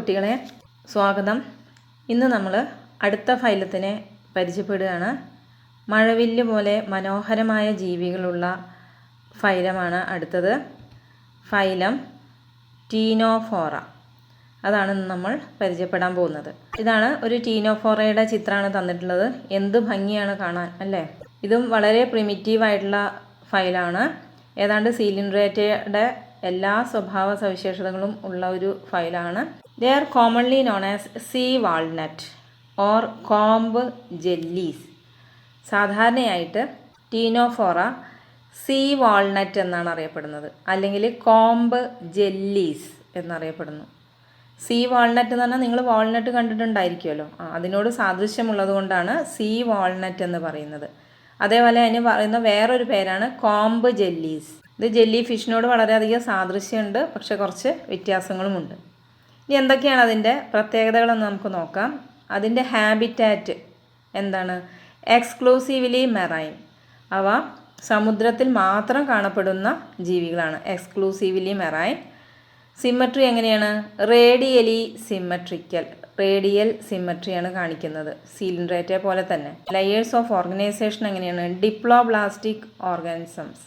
കുട്ടികളെ, സ്വാഗതം. ഇന്ന് നമ്മൾ അടുത്ത ഫൈലത്തിനെ പരിചയപ്പെടുകയാണ്. മഴവില്ല് പോലെ മനോഹരമായ ജീവികളുള്ള ഫൈലമാണ് അടുത്തത്. Phylum Ctenophora. അതാണ് നമ്മൾ പരിചയപ്പെടാൻ പോകുന്നത്. ഇതാണ് ഒരു ടീനോഫോറയുടെ ചിത്രമാണ് തന്നിട്ടുള്ളത്. എന്ത് ഭംഗിയാണ് കാണാൻ അല്ലേ. ഇതും വളരെ പ്രിമിറ്റീവായിട്ടുള്ള ഫൈലാണ്. ഏതാണ്ട് സീലിൻഡ്രേറ്റയുടെ എല്ലാ സ്വഭാവ സവിശേഷതകളും ഉള്ള ഒരു ഫൈലാണ്. They are commonly known as sea walnut or comb jellies. സാധാരണയായിട്ട് ടീനോഫോറ സീ വാൾനട്ട് എന്നാണ് അറിയപ്പെടുന്നത്, അല്ലെങ്കിൽ കോംബ് ജെല്ലീസ് എന്നറിയപ്പെടുന്നു. സീ വാൾനട്ട് എന്ന് പറഞ്ഞാൽ നിങ്ങൾ വാൾനട്ട് കണ്ടിട്ടുണ്ടായിരിക്കുമല്ലോ, അതിനോട് സാദൃശ്യമുള്ളത് കൊണ്ടാണ് സീ വാൾനട്ട് എന്ന് പറയുന്നത്. അതേപോലെ അതിന് പറയുന്ന വേറൊരു പേരാണ് കോംബ് ജെല്ലീസ്. ഇത് ജെല്ലി ഫിഷിനോട് വളരെയധികം സാദൃശ്യമുണ്ട്, പക്ഷെ കുറച്ച് വ്യത്യാസങ്ങളുമുണ്ട്. ഇനി എന്തൊക്കെയാണ് അതിൻ്റെ പ്രത്യേകതകളെന്ന് നമുക്ക് നോക്കാം. അതിൻ്റെ ഹാബിറ്റാറ്റ് എന്താണ്? Exclusively marine. അവ സമുദ്രത്തിൽ മാത്രം കാണപ്പെടുന്ന ജീവികളാണ്. Exclusively marine. സിമ്മട്രി എങ്ങനെയാണ്? Radially symmetrical. റേഡിയൽ സിമ്മട്രിയാണ് കാണിക്കുന്നത്, സീലിൻഡ്രേറ്റെ പോലെ തന്നെ. ലെയേഴ്സ് ഓഫ് ഓർഗനൈസേഷൻ എങ്ങനെയാണ്? Diploblastic organisms.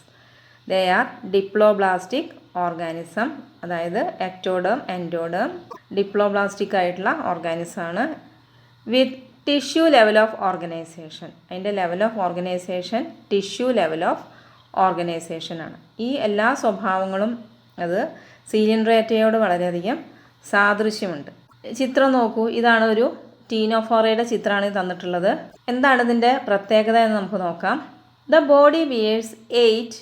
They are diploblastic organism, അതായത് എക്ടോഡേം, എൻഡോഡേം, ഡിപ്ലോബ്ലാസ്റ്റിക് ആയിട്ടുള്ള ഓർഗാനിസമാണ്. With tissue level of organisation. അതിൻ്റെ level of organisation tissue level of ഓർഗനൈസേഷനാണ്. ഈ എല്ലാ സ്വഭാവങ്ങളും അത് സീലിൻഡ്രേറ്റയോട് വളരെയധികം സാദൃശ്യമുണ്ട്. ചിത്രം നോക്കൂ. ഇതാണ് ഒരു ടീനോഫോറയുടെ ചിത്രമാണ് തന്നിട്ടുള്ളത്. എന്താണ് ഇതിൻ്റെ പ്രത്യേകത എന്ന് നമുക്ക് നോക്കാം. The body bears 8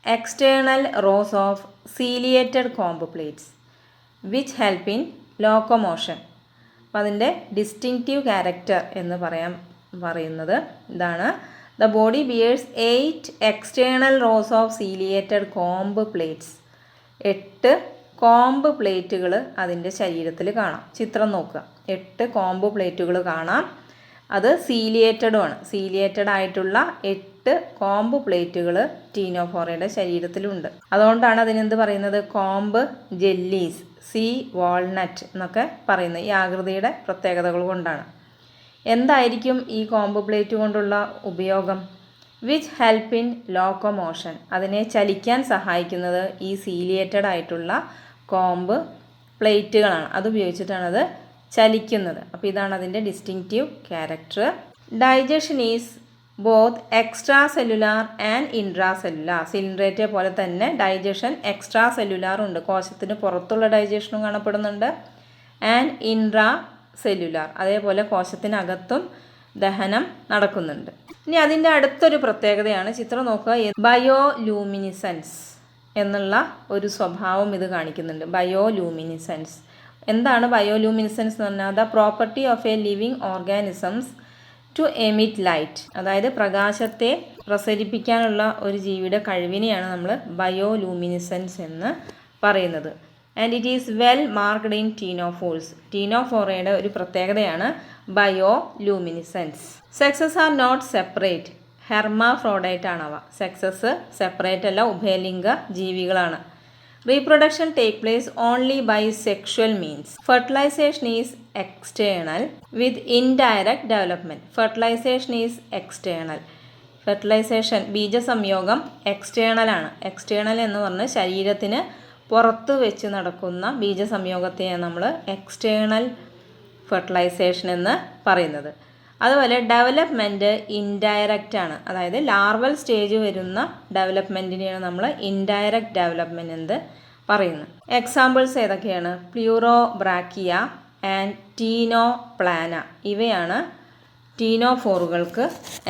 external rows of ciliated comb plates which help in locomotion. അപ്പോൾ അതിൻ്റെ ഡിസ്റ്റിങ്ക്റ്റീവ് ക്യാരക്ടർ എന്ന് പറയുന്നത് ഇതാണ്. The body bears 8 external rows of ciliated comb plates. 8 comb പ്ലേറ്റുകൾ അതിൻ്റെ ശരീരത്തിൽ കാണാം. ചിത്രം നോക്കുക. 8 കോംബ് പ്ലേറ്റുകൾ കാണാം. അത് സീലിയേറ്റഡുമാണ്. സീലിയേറ്റഡ് ആയിട്ടുള്ള 8 കോംബ് പ്ലേറ്റുകൾ ടീനോഫോറയുടെ ശരീരത്തിലുണ്ട്. അതുകൊണ്ടാണ് അതിനെന്ത് പറയുന്നത്? കോംബ് ജെല്ലീസ്, സീ വാൾനട്ട് എന്നൊക്കെ പറയുന്നത്. ഈ ആകൃതിയുടെ പ്രത്യേകതകൾ കൊണ്ടാണ്. എന്തായിരിക്കും ഈ കോംബ് പ്ലേറ്റ് കൊണ്ടുള്ള ഉപയോഗം? Which help in locomotion. അതിനെ ചലിക്കാൻ സഹായിക്കുന്നത് ഈ സീലിയേറ്റഡ് ആയിട്ടുള്ള കോംബ് പ്ലേറ്റുകളാണ്. അതുപയോഗിച്ചിട്ടാണ് അത് ചലിക്കുന്നത്. അപ്പോൾ ഇതാണ് അതിൻ്റെ distinctive character. Digestion is both extracellular and intracellular. Coelenterate പോലെ തന്നെ ഡൈജഷൻ എക്സ്ട്രാ സെല്ലുലാർ ഉണ്ട്. കോശത്തിന് പുറത്തുള്ള ഡൈജഷനും കാണപ്പെടുന്നുണ്ട്. ആൻഡ് ഇൻട്രാ സെല്ലുലാർ, അതേപോലെ കോശത്തിനകത്തും ദഹനം നടക്കുന്നുണ്ട്. ഇനി അതിൻ്റെ അടുത്തൊരു പ്രത്യേകതയാണ്, ചിത്രം നോക്കുക. ബയോലൂമിനിസെൻസ് എന്നുള്ള ഒരു സ്വഭാവം ഇത് കാണിക്കുന്നുണ്ട്. ബയോലൂമിനിസെൻസ് എന്താണ്? ബയോലൂമിനിസെൻസ് എന്ന് പറഞ്ഞാൽ the property of a living organisms to emit light. അതായത് പ്രകാശത്തെ പ്രസരിപ്പിക്കാനുള്ള ഒരു ജീവിയുടെ കഴിവിനെയാണ് നമ്മൾ ബയോലൂമിനിസെൻസ് എന്ന് പറയുന്നത്. And it is well marked in ctenophores. ടീനോഫോറയുടെ ഒരു പ്രത്യേകതയാണ് bioluminescence. Sexes are not separate. Hermaphrodite ആണവ. സെക്സസ് സെപ്പറേറ്റ് അല്ല, ഉഭയലിംഗ ജീവികളാണ്. Reproduction take place only by sexual means. Fertilisation is external with indirect development. Fertilisation is external. Fertilisation, ബീജസംയോഗം external ആണ്. External എന്ന് പറഞ്ഞാൽ ശരീരത്തിന് പുറത്ത് വെച്ച് നടക്കുന്ന ബീജസംയോഗത്തെയാണ് നമ്മൾ എക്സ്റ്റേണൽ ഫെർട്ടിലൈസേഷൻ എന്ന് പറയുന്നത്. അതുപോലെ ഡെവലപ്മെൻറ്റ് ഇൻഡയറക്റ്റ് ആണ്. അതായത് ലാർവൽ സ്റ്റേജ് വരുന്ന ഡെവലപ്മെൻറ്റിനെയാണ് നമ്മൾ ഇൻഡയറക്റ്റ് ഡെവലപ്മെൻറ്റ് എന്ന് പറയുന്നത്. എക്സാമ്പിൾസ് ഏതൊക്കെയാണ്? പ്ലൂറോബ്രാക്കിയ ആൻഡ് ടീനോപ്ലാന. ഇവയാണ് ടീനോഫോറുകൾക്ക്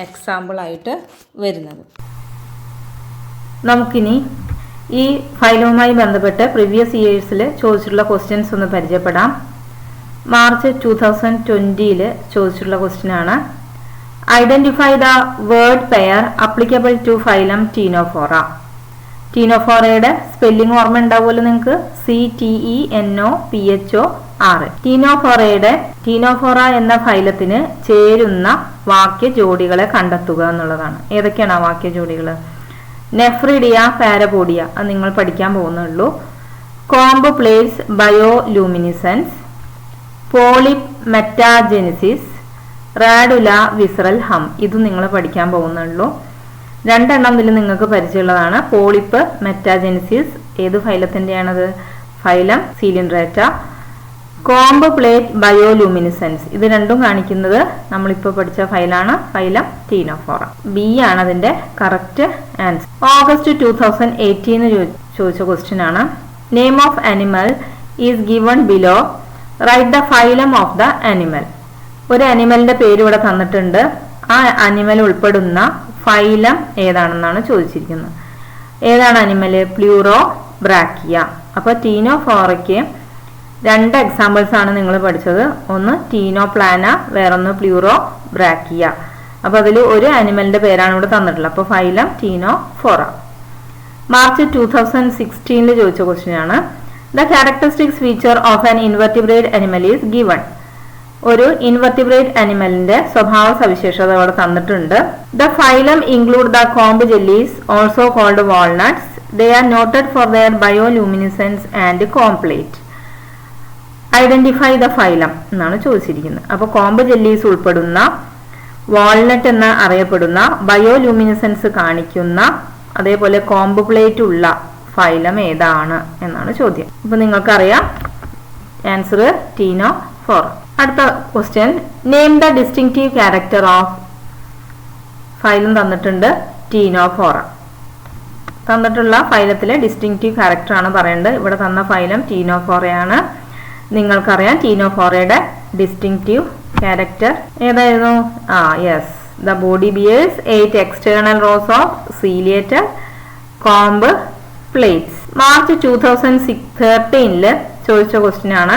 എക്സാമ്പിളായിട്ട് വരുന്നത്. നമുക്കിനി ഈ ഫൈലവുമായി ബന്ധപ്പെട്ട് പ്രീവിയസ് ഇയേഴ്സിൽ ചോദിച്ചിട്ടുള്ള ക്വസ്റ്റ്യൻസ് ഒന്ന് പരിചയപ്പെടാം. മാർച്ച് 2020 ചോദിച്ചിട്ടുള്ള ക്വസ്റ്റ്യനാണ്. Identify the word pair applicable to phylum Ctenophora. ടീനോഫോറയുടെ സ്പെല്ലിംഗ് ഓർമ്മ ഉണ്ടാവുമല്ലോ നിങ്ങൾക്ക്. CTENOPHOR. ടീനോഫോറ എന്ന ഫൈലത്തിന് ചേരുന്ന വാക്യ ജോഡികളെ കണ്ടെത്തുക എന്നുള്ളതാണ്. ഏതൊക്കെയാണ് ആ വാക്യ ജോഡികൾ? നെഫ്രിഡിയ, പാരപോഡിയ, അത് നിങ്ങൾ പഠിക്കാൻ പോകുന്നുള്ളൂ. Comb plates, bioluminescence, polyp metagenesis, radula visceral hump. ഇത് നിങ്ങൾ പഠിക്കാൻ പോകുന്നുള്ളൂ. രണ്ടെണ്ണം ഇതിൽ നിങ്ങൾക്ക് പരിചയമുള്ളതാണ്. പോളിപ്പ് മെറ്റാജെനിസിസ് ഏത് ഫൈലത്തിൻ്റെയാണത്? ഫൈലം സീലിൻഡ്രേറ്റ. കോംബ് പ്ലേറ്റ് ബയോലൂമിനിസെൻസ്, ഇത് രണ്ടും കാണിക്കുന്നത് നമ്മളിപ്പോൾ പഠിച്ച ഫൈലാണ്, ഫൈലം ടീനോഫോറ. ബി ആണ് അതിന്റെ കറക്റ്റ് ആൻസർ. ഓഗസ്റ്റ് 2018 ചോദിച്ച ക്വസ്റ്റ്യൻ ആണ്. Name of animal is given below, write the phylum of the animal. ഒരു അനിമലിന്റെ പേര് ഇവിടെ തന്നിട്ടുണ്ട്. ആ അനിമൽ ഉൾപ്പെടുന്ന ഫൈലം ഏതാണെന്നാണ് ചോദിച്ചിരിക്കുന്നത്. ഏതാണ് അനിമല്? പ്ലൂറോ ബ്രാക്കിയ. അപ്പൊ ടീനോഫോറയ്ക്ക് രണ്ട് എക്സാമ്പിൾസ് ആണ് നിങ്ങൾ പഠിച്ചത്. ഒന്ന് ടീനോപ്ലാന, വേറൊന്ന് പ്ലൂറോ ബ്രാക്കിയ. അപ്പൊ അതിൽ ഒരു അനിമലിന്റെ പേരാണ് ഇവിടെ തന്നിട്ടുള്ളത്. അപ്പൊ ഫൈലം ടീനോഫോറ. മാർച്ച് 2016 ചോദിച്ച ക്വസ്റ്റ്യൻ ആണ്. The characteristics feature of an invertebrate animal is given. ഒരു ഇൻവെർട്ടിബ്രേറ്റ് അനിമലിന്റെ സ്വഭാവ സവിശേഷത അവിടെ തന്നിട്ടുണ്ട്. The phylum include the comb jellies, also called walnuts. They are noted for their bioluminescence and comb plate. Identify the phylum എന്നാണ് ചോദിച്ചിരിക്കുന്നത്. അപ്പോൾ കോംബ് ജെല്ലീസ് ഉൾപ്പെടുന്ന, വാൾനട്ട് എന്ന് അറിയപ്പെടുന്ന, ബയോലൂമിനിസെൻസ് കാണിക്കുന്ന, അതേപോലെ കോംബ് പ്ലേറ്റ് ഉള്ള ഫൈലം ഏതാണ് എന്നാണ് ചോദ്യം. അപ്പൊ നിങ്ങൾക്കറിയാം ആൻസർ ടീനോഫോറ. അടുത്ത question, name the distinctive character of. Phylum തന്നിട്ടുണ്ട് ടീനോഫോറ. തന്നിട്ടുള്ള ഫൈലത്തിലെ ഡിസ്റ്റിങ്റ്റീവ് ക്യാരക്ടർ ആണ് പറയേണ്ടത്. ഇവിടെ തന്ന ഫൈലം ടീനോഫോറയാണ്. നിങ്ങൾക്കറിയാം ടീനോഫോറയുടെ ഡിസ്റ്റിങ്റ്റീവ് ക്യാരക്ടർ ഏതായിരുന്നു? Yes, the body bears 8 external rose of ciliated comb plates. March 2013 ചോദിച്ച ക്വസ്റ്റ്യൻ ആണ്.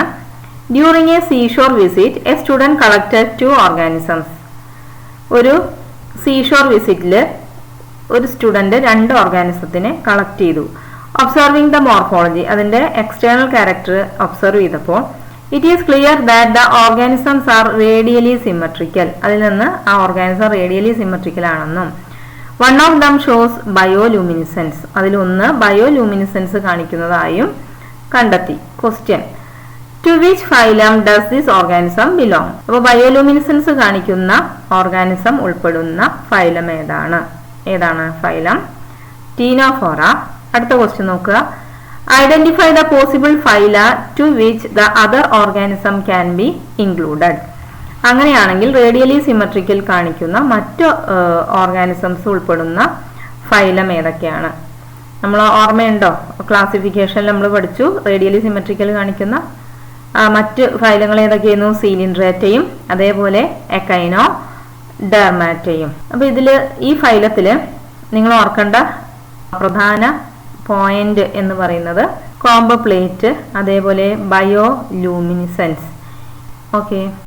During A seashore visit A student collected 2 organisms. ഒരു സീഷോർ വിസിറ്റിൽ ഒരു സ്റ്റുഡന്റ് 2 ഓർഗാനിസത്തിനെ കളക്ട് ചെയ്തു. ഒബ്സർവിംഗ് ദ മോർഫോളജി, അതിന്റെ എക്സ്റ്റേണൽ ക്യാരക്ടർ ഒബ്സർവ് ചെയ്തപ്പോൾ it is clear that the organisms are radially symmetrical. അതിൽ നിന്ന് ആ ഓർഗാനിസം റേഡിയലി സിമെട്രിക്കൽ ആണെന്നും വൺ ഓഫ് ദം ഷോസ് ബയോലൂമിനിസെൻസ്, അതിലൊന്ന് ബയോലൂമിനിസെൻസ് കാണിക്കുന്നതായും കണ്ടെത്തി. Question, to which phylum does this organism belong. അപ്പോൾ ബയോലൂമിനിസെൻസ് കാണിക്കുന്ന ഓർഗാനിസം ഉൾപ്പെടുന്ന ഫൈലം ഏതാണ്? Phylum ctenophora. അടുത്ത ക്വസ്റ്റ്യൻ നോക്കുക. Identify the possible phyla to which the other organism can be included. അങ്ങനെയാണെങ്കിൽ റേഡിയലി സിമെട്രിക്കൽ കാണിക്കുന്ന മറ്റ് ഓർഗാനിസംസ് ഉൾപ്പെടുന്ന ഫൈലം ഏതൊക്കെയാണ്? നമ്മൾ ഓർമ്മയുണ്ടോ? ക്ലാസിഫിക്കേഷനിൽ നമ്മൾ പഠിച്ചു റേഡിയലി സിമെട്രിക്കൽ കാണിക്കുന്ന മറ്റ് ഫൈലങ്ങൾ ഏതൊക്കെയായിരുന്നു? സീലിൻഡ്രേറ്റയും അതേപോലെ എക്കൈനോ ഡെർമാറ്റയും. അപ്പൊ ഈ ഫൈലത്തില് നിങ്ങൾ ഓർക്കേണ്ട പ്രധാന പോയിന്റ് എന്ന് പറയുന്നത് കോംബ് പ്ലേറ്റ്, അതേപോലെ ബയോലൂമിനിസെൻസ്. ഓക്കെ.